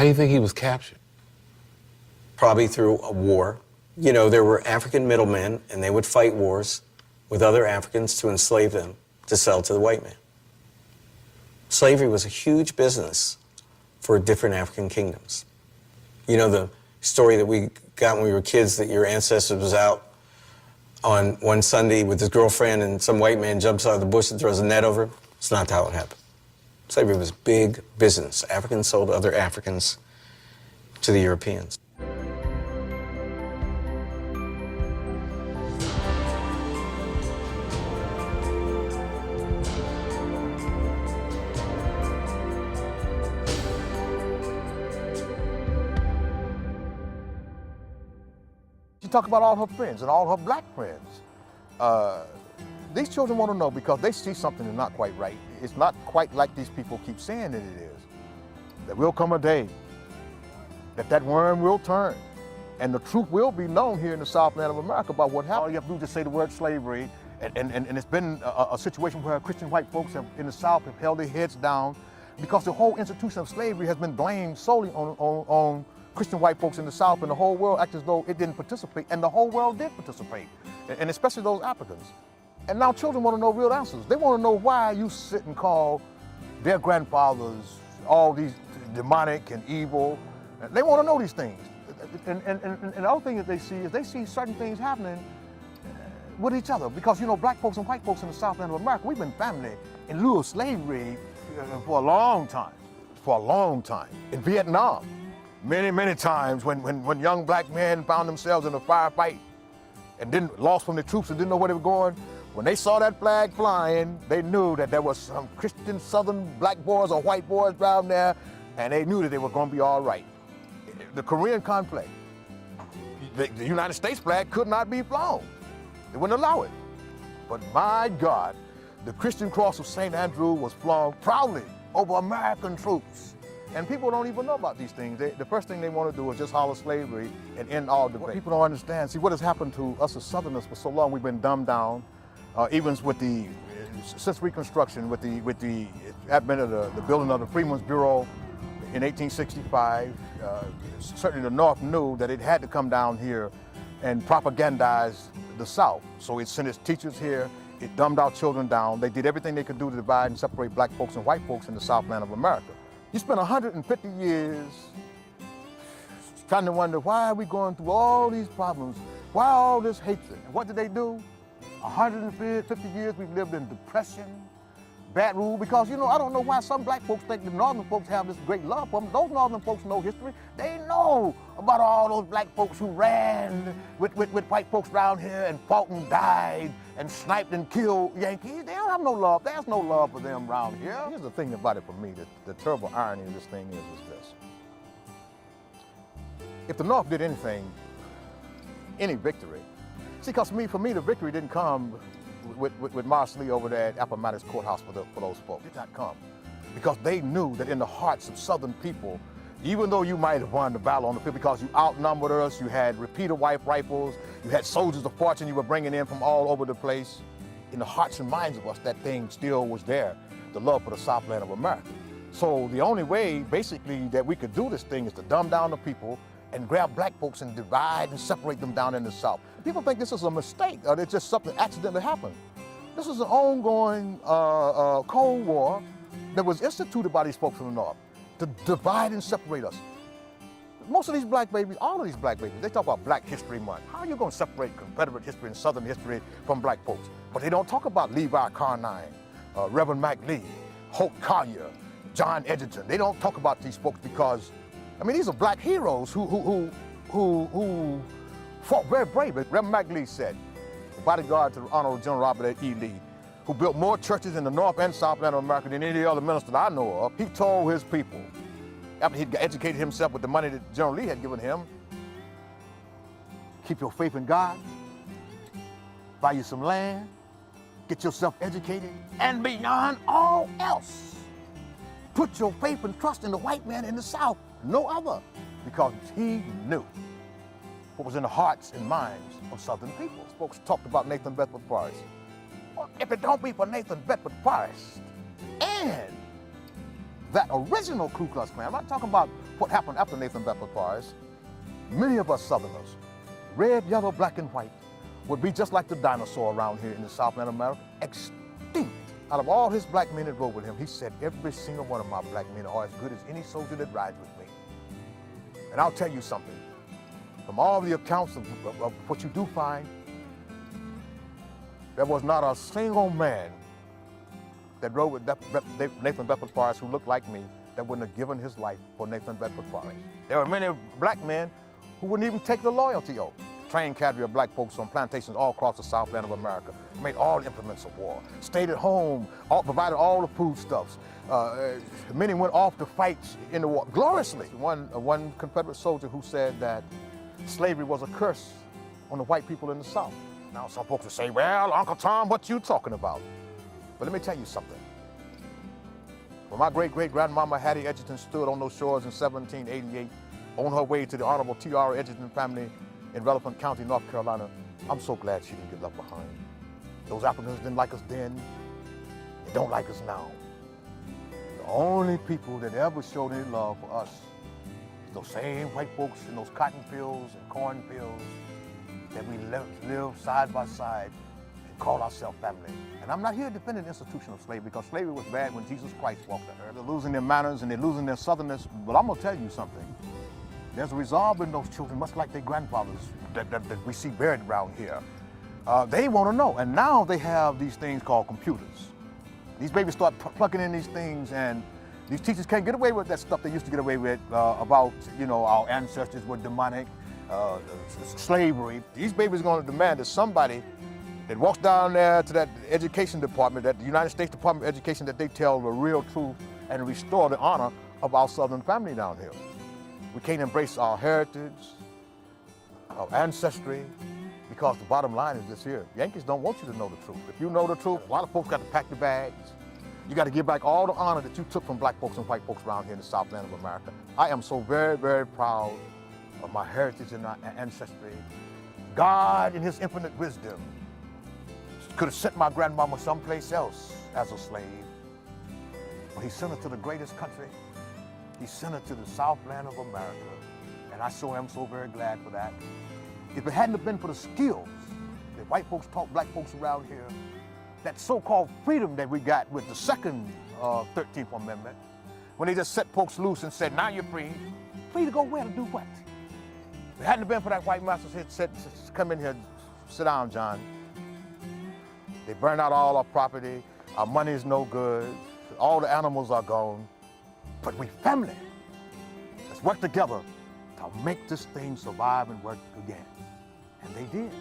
How do you think he was captured? Probably through a war. You know, there were African middlemen, and they would fight wars with other Africans to enslave them to sell to the white man. Slavery was a huge business for different African kingdoms. You know the story that we got when we were kids, that your ancestor was out on one Sunday with his girlfriend and some white man jumps out of the bush and throws a net over him? It's not how it happened. Slavery was big business. Africans sold other Africans to the Europeans. She talked about all her friends and all her black friends. These children want to know because they see something that's not quite right. It's not quite like these people keep saying that it is. There will come a day that worm will turn and the truth will be known here in the Southland of America about what happened. All you have to do is just say the word slavery, and it's been a situation where Christian white folks in the South have held their heads down because the whole institution of slavery has been blamed solely on Christian white folks in the South, and the whole world acts as though it didn't participate, and the whole world did participate, and especially those Africans. And now children want to know real answers. They want to know why you sit and call their grandfathers all these demonic and evil. They want to know these things. And the other thing that they see certain things happening with each other. Because, you know, black folks and white folks in the Southland of America, we've been family in lieu of slavery for a long time. For a long time. In Vietnam, many times when young black men found themselves in a firefight and lost from the troops and didn't know where they were going, when they saw that flag flying, they knew that there was some Christian Southern black boys or white boys down there, and they knew that they were going to be all right. The Korean conflict, the United States flag could not be flown. They wouldn't allow it. But my God, the Christian cross of St. Andrew was flown proudly over American troops. And people don't even know about these things. The first thing they want to do is just holler slavery and end all debate. What people don't understand, see what has happened to us as Southerners for so long, we've been dumbed down. Even since Reconstruction, with the advent of the building of the Freedmen's Bureau in 1865, certainly the North knew that it had to come down here and propagandize the South. So it sent its teachers here, it dumbed our children down. They did everything they could do to divide and separate black folks and white folks in the Southland of America. You spent 150 years trying to wonder, why are we going through all these problems? Why all this hatred? And what did they do? 150 years we've lived in depression, bad rule, because, you know, I don't know why some black folks think the northern folks have this great love for them. Those northern folks know history. They know about all those black folks who ran with white folks around here and fought and died and sniped and killed Yankees. They don't have no love. There's no love for them around here. Here's the thing about it for me, the terrible irony of this thing is this. If the North did anything, any victory, see, because for me, the victory didn't come with Marsh Lee over there at Appomattox Courthouse for those folks. It did not come. Because they knew that in the hearts of Southern people, even though you might have won the battle on the field because you outnumbered us, you had repeater rifles, you had soldiers of fortune you were bringing in from all over the place, in the hearts and minds of us, that thing still was there, the love for the Southland of America. So the only way, basically, that we could do this thing is to dumb down the people and grab black folks and divide and separate them down in the South. People think this is a mistake or it's just something accidentally happened. This is an ongoing Cold War that was instituted by these folks from the North to divide and separate us. Most of these black babies, all of these black babies, they talk about Black History Month. How are you going to separate Confederate history and Southern history from black folks? But they don't talk about Levi Carnine, Reverend Mac Lee, Hope Collier, John Edgerton. They don't talk about these folks because, I mean, these are black heroes who fought very bravely. Reverend Mac Lee said, the bodyguard to the Honorable General Robert E. Lee, who built more churches in the North and Southland of America than any other minister that I know of. He told his people, after he'd educated himself with the money that General Lee had given him, keep your faith in God, buy you some land, get yourself educated, and beyond all else, put your faith and trust in the white man in the South, no other, because he knew what was in the hearts and minds of Southern people. Folks talked about Nathan Bedford Forrest. Well, if it don't be for Nathan Bedford Forrest and that original Ku Klux Klan, I'm not talking about what happened after Nathan Bedford Forrest, many of us Southerners, red, yellow, black, and white, would be just like the dinosaur around here in the Southland of America, extinct. Out of all his black men that rode with him, he said every single one of my black men are as good as any soldier that rides with me. And I'll tell you something, from all the accounts of what you do find, there was not a single man that rode with Nathan Bedford Forrest who looked like me that wouldn't have given his life for Nathan Bedford Forrest. There were many black men who wouldn't even take the loyalty oath. Trained cadre of black folks on plantations all across the Southland of America, made all the implements of war, stayed at home, provided all the foodstuffs. Many went off to fight in the war gloriously. One Confederate soldier who said that slavery was a curse on the white people in the South. Now some folks will say, well, Uncle Tom, what you talking about? But let me tell you something. When my great-great-grandmama Hattie Edgerton stood on those shores in 1788, on her way to the Honorable T.R. Edgerton family in Relevant County, North Carolina, I'm so glad she didn't get left behind. Those Africans didn't like us then, they don't like us now. The only people that ever showed any love for us is those same white folks in those cotton fields and cornfields that we lived side by side and called ourselves family. And I'm not here defending the institution of slavery, because slavery was bad when Jesus Christ walked the earth. They're losing their manners and they're losing their southernness, but I'm gonna tell you something. There's a resolve in those children, much like their grandfathers that we see buried around here. They want to know, and now they have these things called computers. These babies start plugging in these things, and these teachers can't get away with that stuff they used to get away with about, you know, our ancestors were demonic, slavery. These babies are going to demand that somebody that walks down there to that education department, that the United States Department of Education, that they tell the real truth and restore the honor of our Southern family down here. We can't embrace our heritage, our ancestry, because the bottom line is this here. Yankees don't want you to know the truth. If you know the truth, a lot of folks got to pack their bags. You got to give back all the honor that you took from black folks and white folks around here in the Southland of America. I am so very, very proud of my heritage and my ancestry. God, in his infinite wisdom, could have sent my grandmama someplace else as a slave, but he sent her to the greatest country. He sent her to the Southland of America, and I sure am so very glad for that. If it hadn't been for the skills that white folks taught black folks around here, that so-called freedom that we got with the second 13th Amendment, when they just set folks loose and said, now you're free. Free to go where, to do what? If it hadn't been for that white master said, come in here, sit down, John. They burned out all our property, our money is no good, all the animals are gone. But we family, let's work together to make this thing survive and work again. And they did.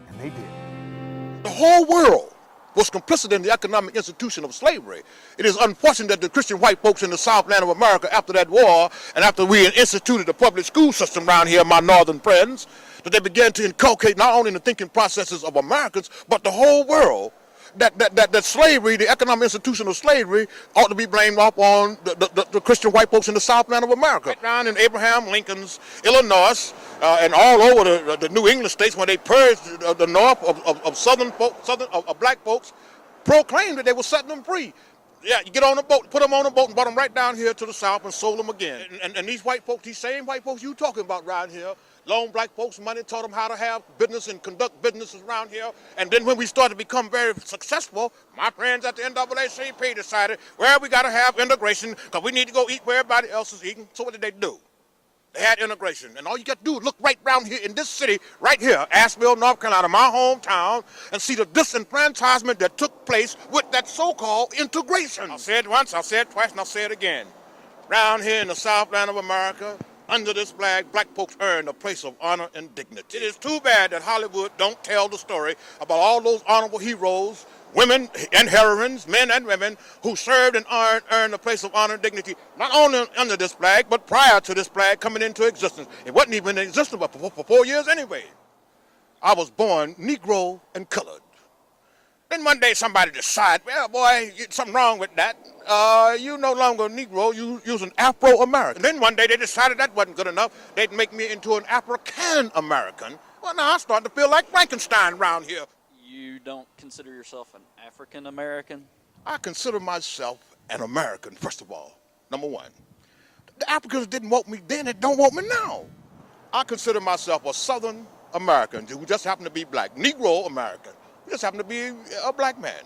And they did. The whole world was complicit in the economic institution of slavery. It is unfortunate that the Christian white folks in the Southland of America, after that war, and after we instituted the public school system around here, my northern friends, that they began to inculcate not only in the thinking processes of Americans, but the whole world, that slavery, the economic institution of slavery, ought to be blamed off on the Christian white folks in the Southland of America. Right down in Abraham Lincoln's Illinois and all over the New England states, when they purged the north of black folks, proclaimed that they were setting them free. Yeah, you get on the boat, put them on the boat, and brought them right down here to the South and sold them again. And these white folks, these same white folks you talking about around here, loaned black folks money, taught them how to have business and conduct businesses around here. And then when we started to become very successful, my friends at the NAACP decided, well, we got to have integration because we need to go eat where everybody else is eating. So what did they do? They had integration. And all you got to do is look right around here in this city, right here, Asheville, North Carolina, my hometown, and see the disenfranchisement that took place with that so-called integration. I'll say it once, I'll say it twice, and I'll say it again. Round here in the Southland of America, under this flag, black folks earn a place of honor and dignity. It is too bad that Hollywood don't tell the story about all those honorable heroes, women and heroines, men and women, who served and earned a place of honor and dignity, not only under this flag, but prior to this flag coming into existence. It wasn't even in existence for 4 years anyway. I was born Negro and colored. Then one day somebody decided, well, boy, something wrong with that. You no longer a Negro, you're an Afro-American. Then one day they decided that wasn't good enough. They'd make me into an African-American. Well, now I start to feel like Frankenstein around here. You don't consider yourself an African-American? I consider myself an American, first of all, number one. The Africans didn't want me then and don't want me now. I consider myself a Southern American who just happened to be black. Negro American who just happened to be a black man.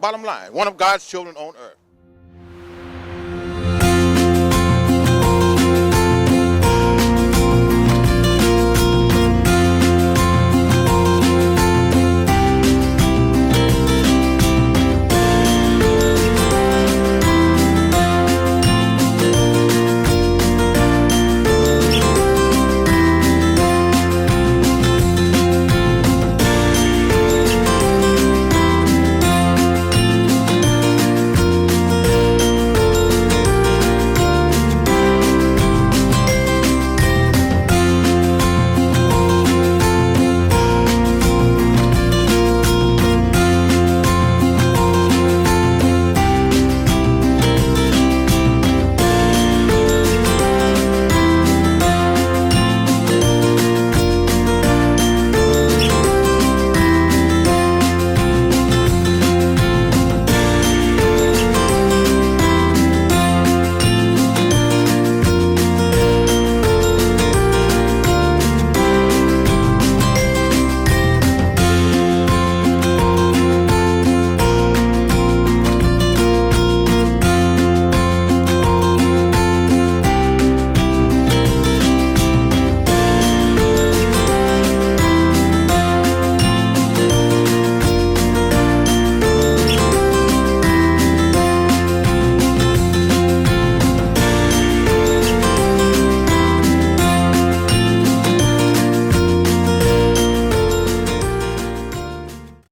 Bottom line, one of God's children on earth.